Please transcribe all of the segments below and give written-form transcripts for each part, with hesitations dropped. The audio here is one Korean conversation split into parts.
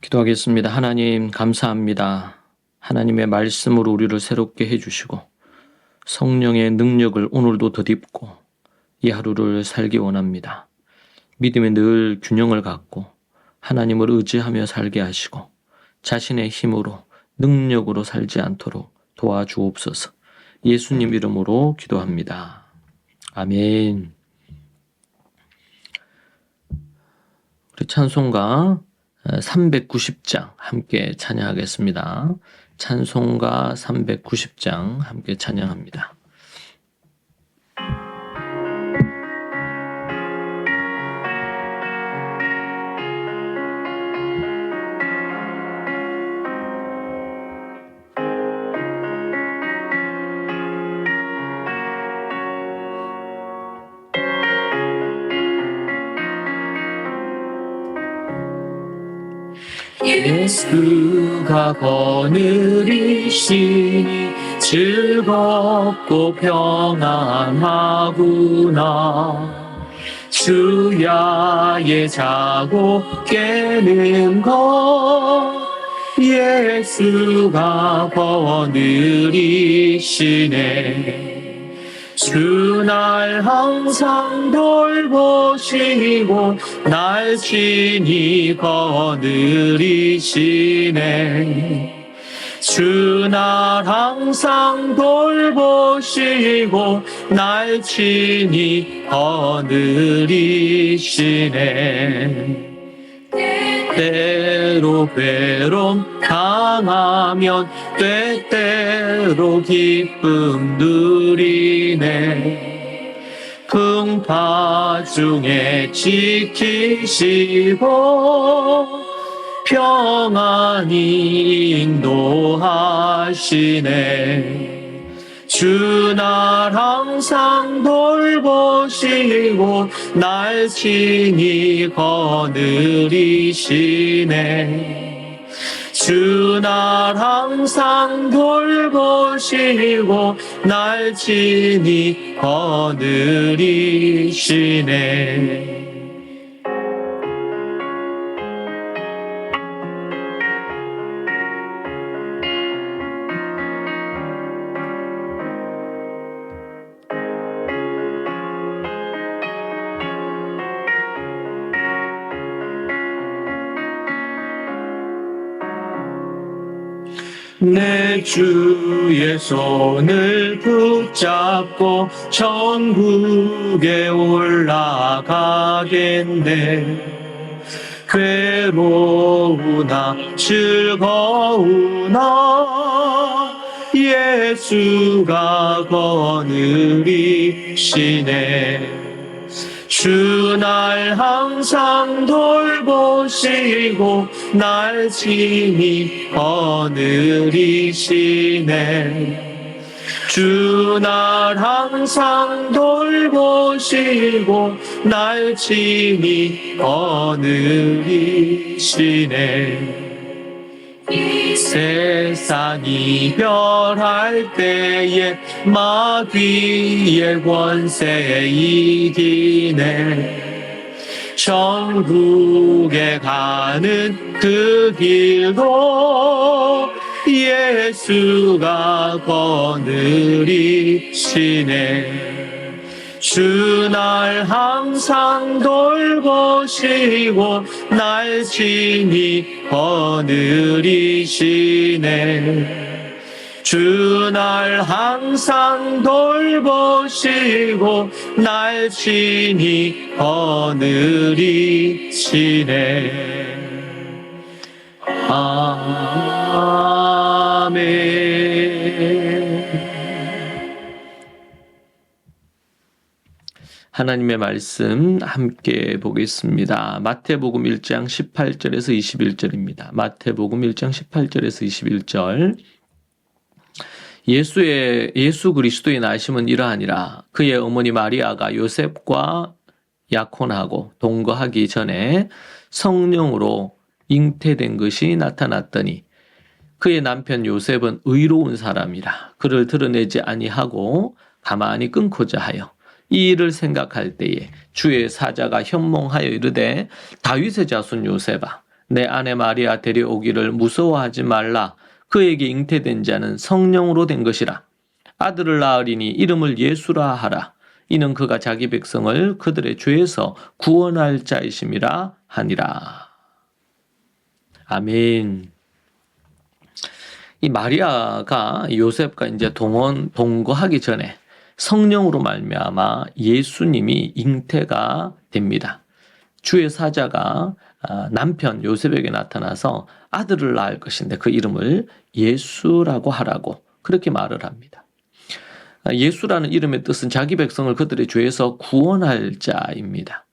기도하겠습니다. 하나님 감사합니다. 하나님의 말씀으로 우리를 새롭게 해주시고 성령의 능력을 오늘도 덧입고 이 하루를 살기 원합니다. 믿음에 늘 균형을 갖고 하나님을 의지하며 살게 하시고 자신의 힘으로 능력으로 살지 않도록 도와주옵소서. 예수님 이름으로 기도합니다. 아멘. 우리 찬송가 390장 함께 찬양하겠습니다. 찬송가 390장 함께 찬양합니다. 예수가 거느리시니 즐겁고 평안하구나. 주야의 자고 깨는 것 예수가 거느리시네. 주 날 항상 돌보시고 날 친히 거느리시네. 주 날 항상 돌보시고 날 친히 거느리시네. 때때로 괴로움 당하면 때때로 기쁨 누리네. 풍파 중에 지키시고 평안히 인도하시네. 주 날 항상 돌보시고 날 친히 거느리시네. 주 날 항상 돌보시고 날 친히 거느리시네. 내 주의 손을 붙잡고 천국에 올라가겠네. 괴로우나 즐거우나 예수가 거느리시네. 주 날 항상 돌보시고 날 친히 거느리시네. 주 날 항상 돌보시고 날 친히 거느리시네. 세상 이별할 때에 마귀의 권세 이기네. 천국에 가는 그 길도 예수가 거느리시네. 주 날 항상 돌보시고 날 친히 거느리시네. 주 날 항상 돌보시고 날 친히 거느리시네. 아멘. 하나님의 말씀 함께 보겠습니다. 마태복음 1장 18절에서 21절입니다. 마태복음 1장 18절에서 21절. 예수 그리스도의 나심은 이러하니라. 그의 어머니 마리아가 요셉과 약혼하고 동거하기 전에 성령으로 잉태된 것이 나타났더니 그의 남편 요셉은 의로운 사람이라 그를 드러내지 아니하고 가만히 끊고자 하여 이 일을 생각할 때에 주의 사자가 현몽하여 이르되 다윗의 자손 요셉아 내 아내 마리아 데려오기를 무서워하지 말라. 그에게 잉태된 자는 성령으로 된 것이라. 아들을 낳으리니 이름을 예수라 하라. 이는 그가 자기 백성을 그들의 죄에서 구원할 자이심이라 하니라. 아멘. 이 마리아가 요셉과 이제 동거하기 전에 성령으로 말미암아 예수님이 잉태가 됩니다. 주의 사자가 남편 요셉에게 나타나서 아들을 낳을 것인데 그 이름을 예수라고 하라고 그렇게 말을 합니다. 예수라는 이름의 뜻은 자기 백성을 그들의 죄에서 구원할 자입니다.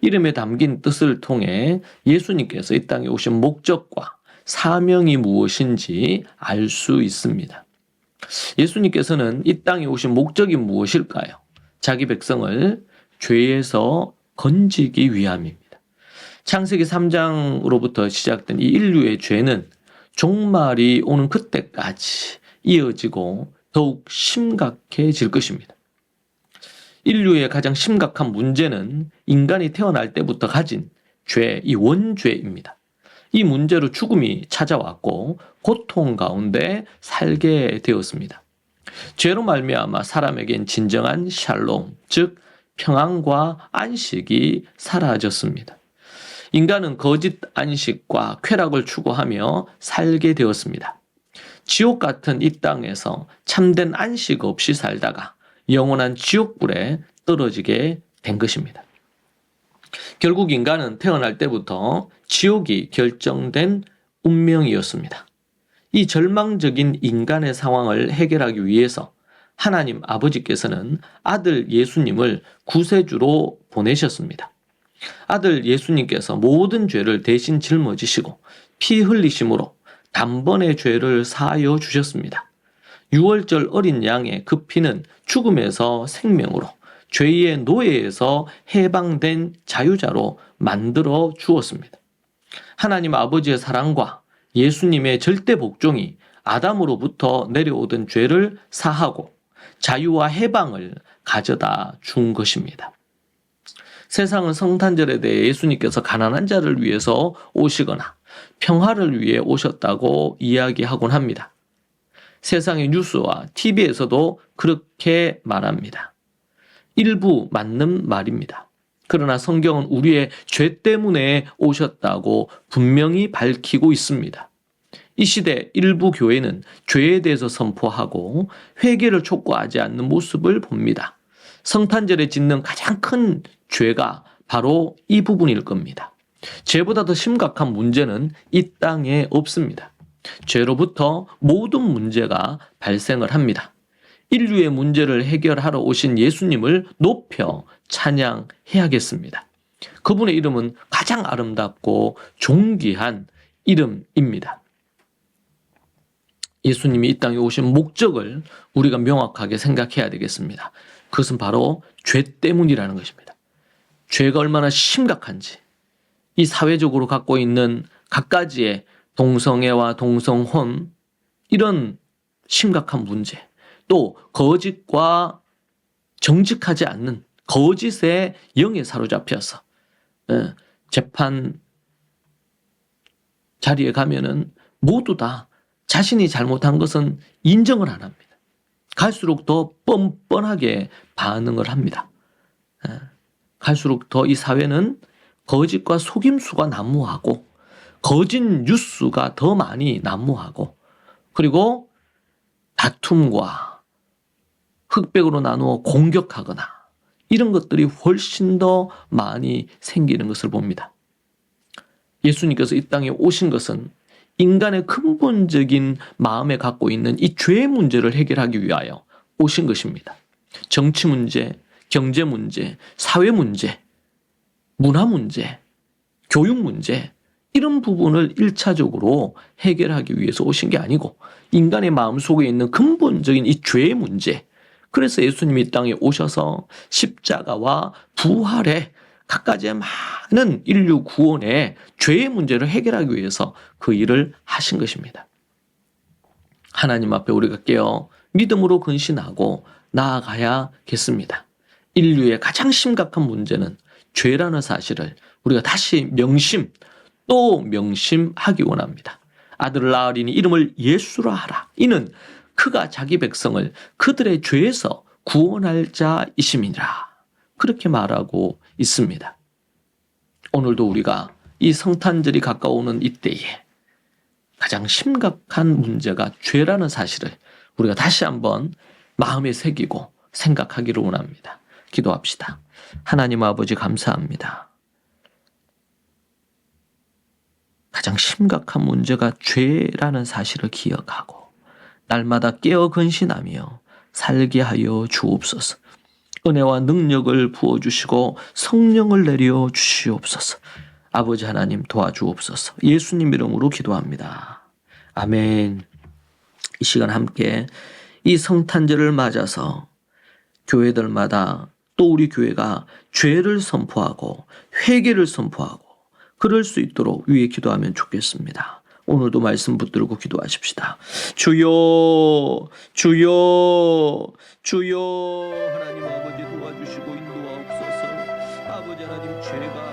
이름에 담긴 뜻을 통해 예수님께서 이 땅에 오신 목적과 사명이 무엇인지 알 수 있습니다. 예수님께서는 이 땅에 오신 목적이 무엇일까요? 자기 백성을 죄에서 건지기 위함입니다. 창세기 3장으로부터 시작된 이 인류의 죄는 종말이 오는 그때까지 이어지고 더욱 심각해질 것입니다. 인류의 가장 심각한 문제는 인간이 태어날 때부터 가진 죄, 이 원죄입니다. 이 문제로 죽음이 찾아왔고 고통 가운데 살게 되었습니다. 죄로 말미암아 사람에겐 진정한 샬롬, 즉 평안과 안식이 사라졌습니다. 인간은 거짓 안식과 쾌락을 추구하며 살게 되었습니다. 지옥 같은 이 땅에서 참된 안식 없이 살다가 영원한 지옥불에 떨어지게 된 것입니다. 결국 인간은 태어날 때부터 지옥이 결정된 운명이었습니다. 이 절망적인 인간의 상황을 해결하기 위해서 하나님 아버지께서는 아들 예수님을 구세주로 보내셨습니다. 아들 예수님께서 모든 죄를 대신 짊어지시고 피 흘리심으로 단번에 죄를 사하여 주셨습니다. 6월절 어린 양의 그 피는 죽음에서 생명으로 죄의 노예에서 해방된 자유자로 만들어 주었습니다. 하나님 아버지의 사랑과 예수님의 절대 복종이 아담으로부터 내려오던 죄를 사하고 자유와 해방을 가져다 준 것입니다. 세상은 성탄절에 대해 예수님께서 가난한 자를 위해서 오시거나 평화를 위해 오셨다고 이야기하곤 합니다. 세상의 뉴스와 TV에서도 그렇게 말합니다. 일부 맞는 말입니다. 그러나 성경은 우리의 죄 때문에 오셨다고 분명히 밝히고 있습니다. 이 시대 일부 교회는 죄에 대해서 선포하고 회개를 촉구하지 않는 모습을 봅니다. 성탄절에 짓는 가장 큰 죄가 바로 이 부분일 겁니다. 죄보다 더 심각한 문제는 이 땅에 없습니다. 죄로부터 모든 문제가 발생을 합니다. 인류의 문제를 해결하러 오신 예수님을 높여 찬양해야겠습니다. 그분의 이름은 가장 아름답고 존귀한 이름입니다. 예수님이 이 땅에 오신 목적을 우리가 명확하게 생각해야 되겠습니다. 그것은 바로 죄 때문이라는 것입니다. 죄가 얼마나 심각한지, 이 사회적으로 갖고 있는 갖가지의 동성애와 동성혼, 이런 심각한 문제, 또 거짓과 정직하지 않는 거짓의 영에 사로잡혀서 재판 자리에 가면은 모두 다 자신이 잘못한 것은 인정을 안 합니다. 갈수록 더 뻔뻔하게 반응을 합니다. 갈수록 더 이 사회는 거짓과 속임수가 난무하고 거짓 뉴스가 더 많이 난무하고 그리고 다툼과 흑백으로 나누어 공격하거나 이런 것들이 훨씬 더 많이 생기는 것을 봅니다. 예수님께서 이 땅에 오신 것은 인간의 근본적인 마음에 갖고 있는 이 죄의 문제를 해결하기 위하여 오신 것입니다. 정치 문제, 경제 문제, 사회 문제, 문화 문제, 교육 문제, 이런 부분을 1차적으로 해결하기 위해서 오신 게 아니고 인간의 마음속에 있는 근본적인 이 죄의 문제, 그래서 예수님이 이 땅에 오셔서 십자가와 부활의 갖가지의 많은 인류 구원의 죄의 문제를 해결하기 위해서 그 일을 하신 것입니다. 하나님 앞에 우리가 깨어 믿음으로 근신하고 나아가야겠습니다. 인류의 가장 심각한 문제는 죄라는 사실을 우리가 다시 명심 또 명심하기 원합니다. 아들을 낳으리니 이름을 예수라 하라. 이는 그가 자기 백성을 그들의 죄에서 구원할 자이심이니라. 그렇게 말하고 있습니다. 오늘도 우리가 이 성탄절이 가까워오는 이때에 가장 심각한 문제가 죄라는 사실을 우리가 다시 한번 마음에 새기고 생각하기를 원합니다. 기도합시다. 하나님 아버지 감사합니다. 가장 심각한 문제가 죄라는 사실을 기억하고 날마다 깨어 근신하며 살게 하여 주옵소서. 은혜와 능력을 부어주시고 성령을 내려 주시옵소서. 아버지 하나님 도와주옵소서. 예수님 이름으로 기도합니다. 아멘. 이 시간 함께 이 성탄절을 맞아서 교회들마다 또 우리 교회가 죄를 선포하고 회개를 선포하고 그럴 수 있도록 위에 기도하면 좋겠습니다. 오늘도 말씀 붙들고 기도하십시다. 주여 주여 주여. 하나님 아버지 도와주시고 인도하옵소서. 아버지 하나님 죄가